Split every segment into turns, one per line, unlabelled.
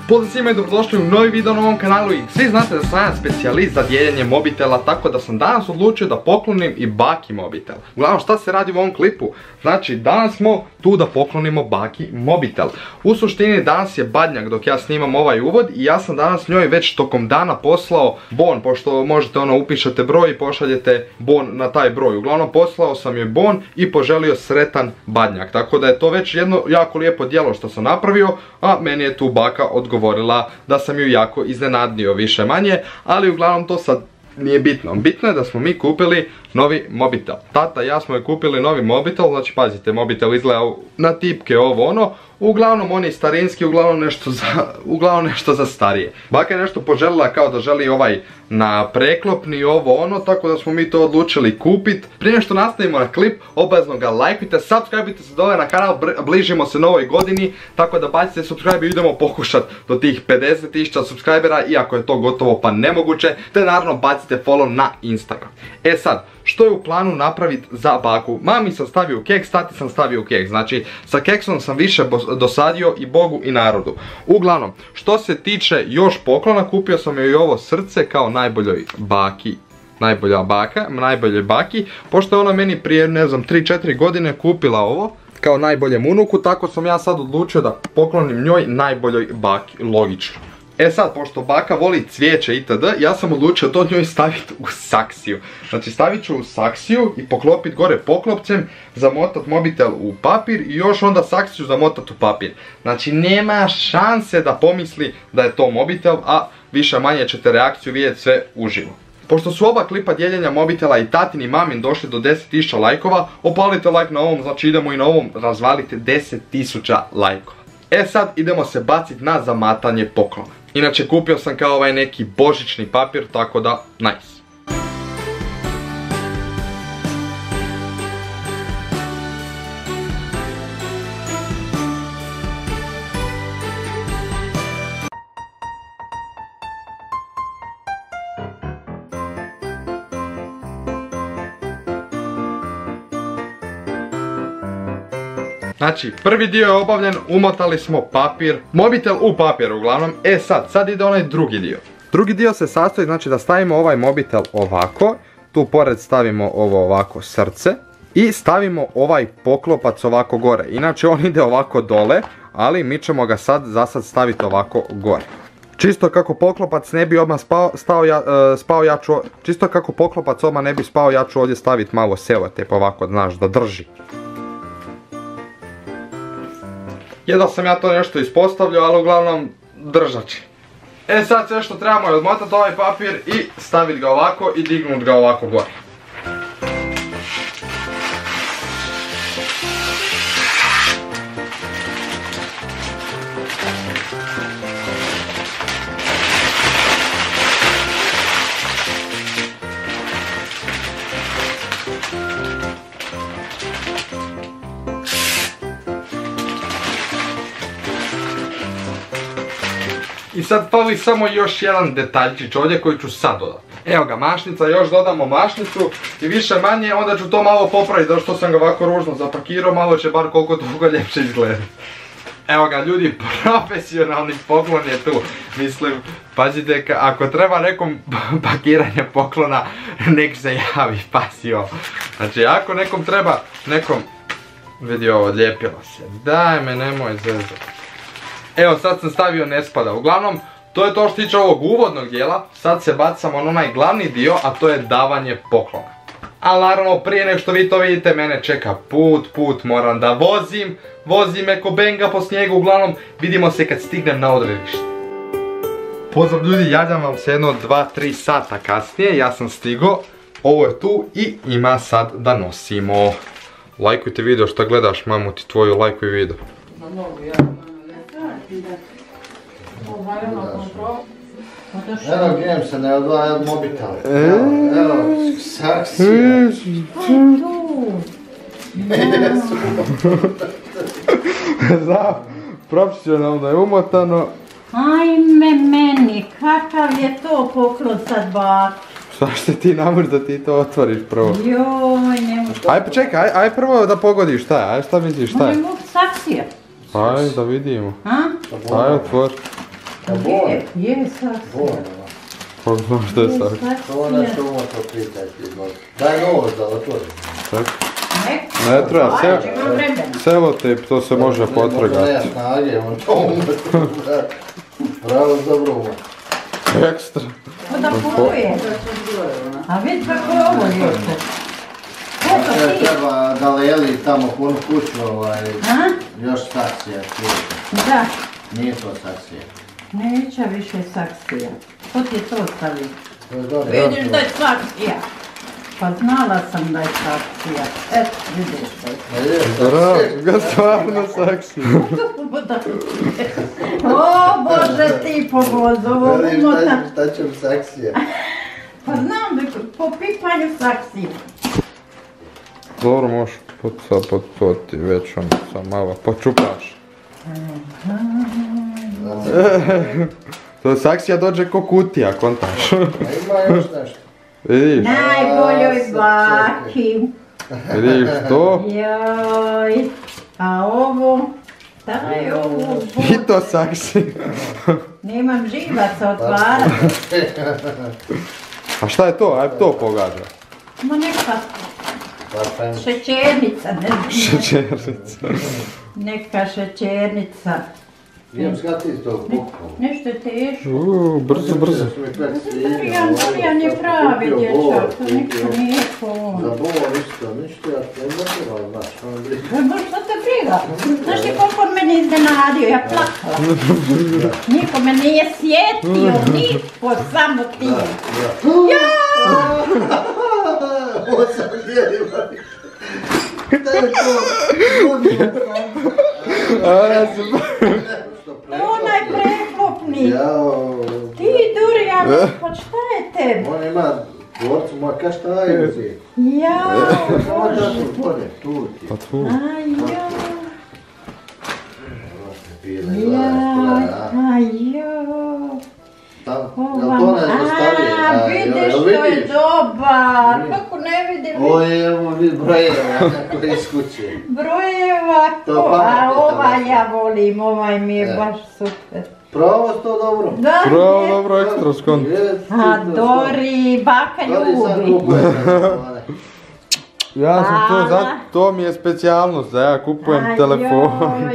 Pozdrav svima i dobrodošli u novi video na ovom kanalu i svi znate da sam ja specijalist za dijeljenje mobitela, tako da sam danas odlučio da poklonim i baki mobitel. Uglavnom šta se radi u ovom klipu? Znači danas smo tu da poklonimo baki mobitel. U suštini danas je Badnjak dok ja snimam ovaj uvod i ja sam danas njoj već tokom dana poslao bon, pošto možete upišete broj i pošaljete bon na taj broj. Uglavnom poslao sam joj bon i poželio sretan Badnjak, tako da je to već jedno jako lijepo djelo što sam napravio, a meni je tu baka odgovorila da sam ju jako iznenadio više manje, ali uglavnom to sad nije bitno. Bitno je da smo mi kupili novi mobitel. Tata i ja smo je kupili novi mobitel, znači pazite, mobitel izgleda na tipke ovo ono, uglavnom on je starinski, uglavnom nešto za starije. Baka je nešto poželila kao da želi ovaj na preklopni ovo ono, tako da smo mi to odlučili kupiti. Prije što nastavimo na klip, obavezno ga lajkujte, subscribeite se dole na kanal, bližimo se novoj godini, tako da bacite subscribe i idemo pokušati do tih 50.000 subscribera, iako je to gotovo pa nemoguće, te naravno bacite follow na Instagram. E sad, što je u planu napraviti za baku? Mami sam stavio keks, tati sam stavio keks, znači sa keksom sam više dosadio i Bogu i narodu. Uglavnom, što se tiče još poklona, kupio sam joj ovo srce kao najboljoj baki, pošto je ona meni prije, ne znam, 3-4 godine kupila ovo kao najboljem unuku, tako sam ja sad odlučio da poklonim njoj najboljoj baki, logično. E sad, pošto baka voli cvijeće itd, ja sam odlučio to njoj staviti u saksiju. Znači stavit ću u saksiju i poklopiti gore poklopcem, zamotat mobitel u papir i još onda saksiju zamotat u papir. Znači nema šanse da pomisli da je to mobitel, a više manje ćete reakciju vidjeti sve uživo. Pošto su oba klipa dijeljenja mobitela i tatin i mamin došli do 10.000 lajkova, opalite like na ovom, znači idemo i na ovom razvalite 10.000 lajkova. E sad idemo se baciti na zamatanje poklona. Inače kupio sam kao ovaj neki božićni papir, tako da nice. Znači, prvi dio je obavljen, umotali smo papir, mobitel u papir uglavnom. E sad ide onaj drugi dio. Drugi dio se sastoji, znači da stavimo ovaj mobitel ovako, tu pored stavimo ovo ovako srce i stavimo ovaj poklopac ovako gore. Inače on ide ovako dole, ali mi ćemo ga za sad staviti ovako gore. Čisto kako poklopac ne bi odmah spao, ja ću ovdje staviti malo selotejp ovako, znaš, da drži. Jedva sam ja to nešto ispostavljao, ali uglavnom držat će. E sad sve što trebamo je odmotati ovaj papir i staviti ga ovako i dignuti ga ovako gore. I sad fali samo još jedan detaljčić ovdje koji ću sad dodati. Evo ga, mašnica, još dodamo mašnicu i više manje, onda ću to malo popraviti, zato što sam ga ovako ružno zapakirao, malo će bar koliko toga ljepše izgledati. Evo ga ljudi, profesionalni poklon je tu. Mislim, pazite, ako treba nekom pakiranje poklona, nek se javi, pazi ovo. Znači, ako nekom treba, vidi ovo, odlijepilo se. Daj me, nemoj zezati. Evo sad sam stavio ne spada, uglavnom to je to što tiče ovog uvodnog dijela, sad se bacamo na onaj glavni dio, a to je davanje poklona. Ali naravno prije nego što vi to vidite mene čeka put, moram da vozim eko benga po snijegu, uglavnom vidimo se kad stignem na odredište. Pozdrav ljudi, javljam vam se jedno 2-3 sata kasnije, ja sam stigao, ovo je tu i ima sad da nosimo. Lajkujte video što gledaš, mamu ti tvoju, lajkuj video.
Evo grijem se, ne odvaja od mobitela. Evo, saksija.
Znam, profesionalno je umotano.
Ajme meni, kakav je to poklon sad bak.
Šta što ti namrš da ti to otvoriš prvo?
Joj, nemoj to.
Aj čekaj, aj prvo da pogodiš šta je, aj šta misliš šta je?
Moj muk saksija.
Aj da vidimo. Aj otvor.
Je saksija.
Kako znaš što je saksija?
To nešto umoto pitaj ti. Daj nož da otvori.
Ne treba, selotip, to se može potrgati.
Ne snage, on to umoto. Bravo, dobro umoto.
Ekstra.
Da puje. A vidi kako je ovo lijepo.
Treba da leli tamo punu kuću, još saksija.
Da.
Nije to saksija.
Neće više saksija. Ko ti to stavi? Vidiš da je saksija. Pa znala sam da je saksija. Eto, vidiš to.
Bravo, ga stvarno saksija.
O Bože, ti pogodovo umota.
Šta će u saksija?
Pa znam da po pipanju saksija.
Dobro, možeš to ti već on sam malo počupaš. To je saksija dođe ko kutija, kontaš.
A ima još nešto.
Vidiš?
Najboljoj baki.
Vidiš to?
Joj. A ovo? Šta je ovo?
I to saksija.
Nemam živaca otvarati.
A šta je to? Aj to pogađa.
Ma neka šećernica, ne znam.
Šećernica.
Neka šećernica.
Idem skati iz tog pokova.
Nešto je teško.
Brzo.
Dorijan je pravi dječak, to ništa nije ko on.
Za Boga ništa, ja ne mogu znaš, on briga.
Šta te briga? Znaš ti koliko on mene iznenadio, ja plakala. Niko me nije sjetio, niko, samo ti.
Ovo sam gledima. Šta je to?
Onaj preklopni. Ti Dorijan, pa šta je tebi?
On ima dvorcu, moja ka šta je uzeti?
Jao,
Samo da
Bože.
su tvore, tu ti.
Pa tu.
Aj, jao.
Pile,
A, vidiš što je dobar, kako ne vidim
Ovo je evo brojeva, kako je iz kuće.
brojeva, a ovaj ja volim, ovaj mi je baš super.
Pravo to dobro.
Da,
Bravo, dobro, ekstra skont.
a Dori, baka ljubi.
Ja sam to mi je specijalnost da ja kupujem telefon.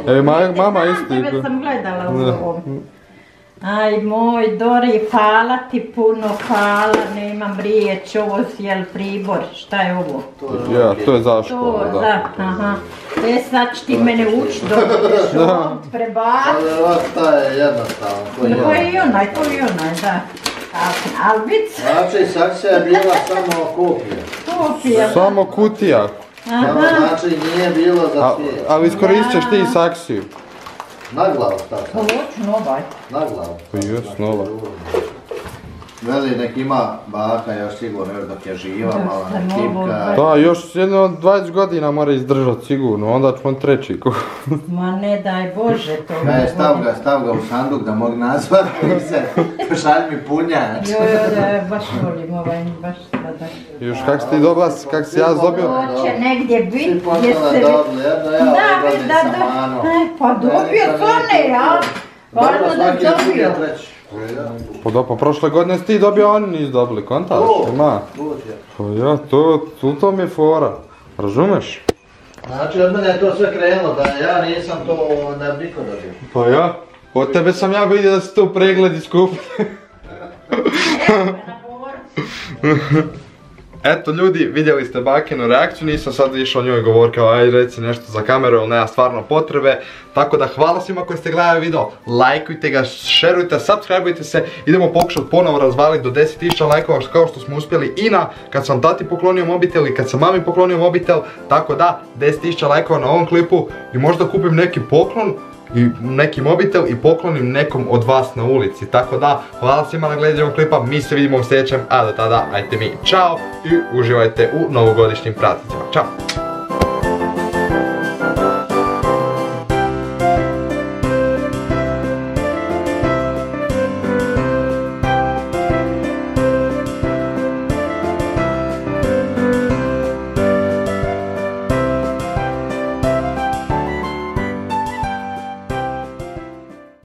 Evo mama isto.
Tebe sam gledala u ovom. Aj moj Dori, hvala ti puno, hvala, nemam riječ, ovo si jel pribor, šta je ovo?
Ja, to je za školu,
To, da, aha. Sad će ti mene ući dok ćeš ovdje prebaciti.
Ali ovo ta je jednostavno.
To je i onaj, da. Ali vid se.
Znači, saksija je bila samo kopija.
Kopija.
Samo kutija.
Znači, nije bilo za svijet.
Ali iskoristit ćeš ti saksiju.
Na glavu stavljamo.
Hoću novaj.
Na glavu.
Pa jes, nova.
Veli, nek ima baka još sigurno, još dok je živa, malo nek kipka.
Da, još jedno 20 godina mora izdržat sigurno, onda ćemo treći.
Ma ne daj Bože to.
Stav ga u sanduk da mogu nazvati i se pošalj mi punjač.
Joj, baš volim ovaj, baš sada.
Još kak si ja dobio?
Hoće negdje biti,
Svi
gdje
postala
se...
dobili, jedno ja ove godine sa Manom.
Pa dobio to ne, ja. Valjda da dobio.
Pa prošle godine si ti dobio, oni nisu dobili, kontaš? Ima. Pa ja, to mi je fora. Razumeš?
Znači od mene je to sve krenulo, da ja nisam to niko dobio.
Pa ja, od tebe sam ja vidio da si to pregled iskupi. Eto ljudi, vidjeli ste bakinu reakciju, nisam sad išao njoj govor kao aj reci nešto za kameru, ali nema stvarno potrebe. Tako da hvala svima koji ste gledali video, lajkujte ga, šerujte, subscribeujte se, idemo pokušati ponovo razvaliti do 10.000 lajkova kao što smo uspjeli i kad sam tati poklonio mobitel i kad sam mami poklonio mobitel. Tako da 10.000 lajkova na ovom klipu i možda kupim neki poklon i neki mobitel i poklonim nekom od vas na ulici. Tako da, hvala svima na gledanju ovog klipa, mi se vidimo u sljedećem, a do tada, ajte mi čao i uživajte u novogodišnjim praznicima. Ćao!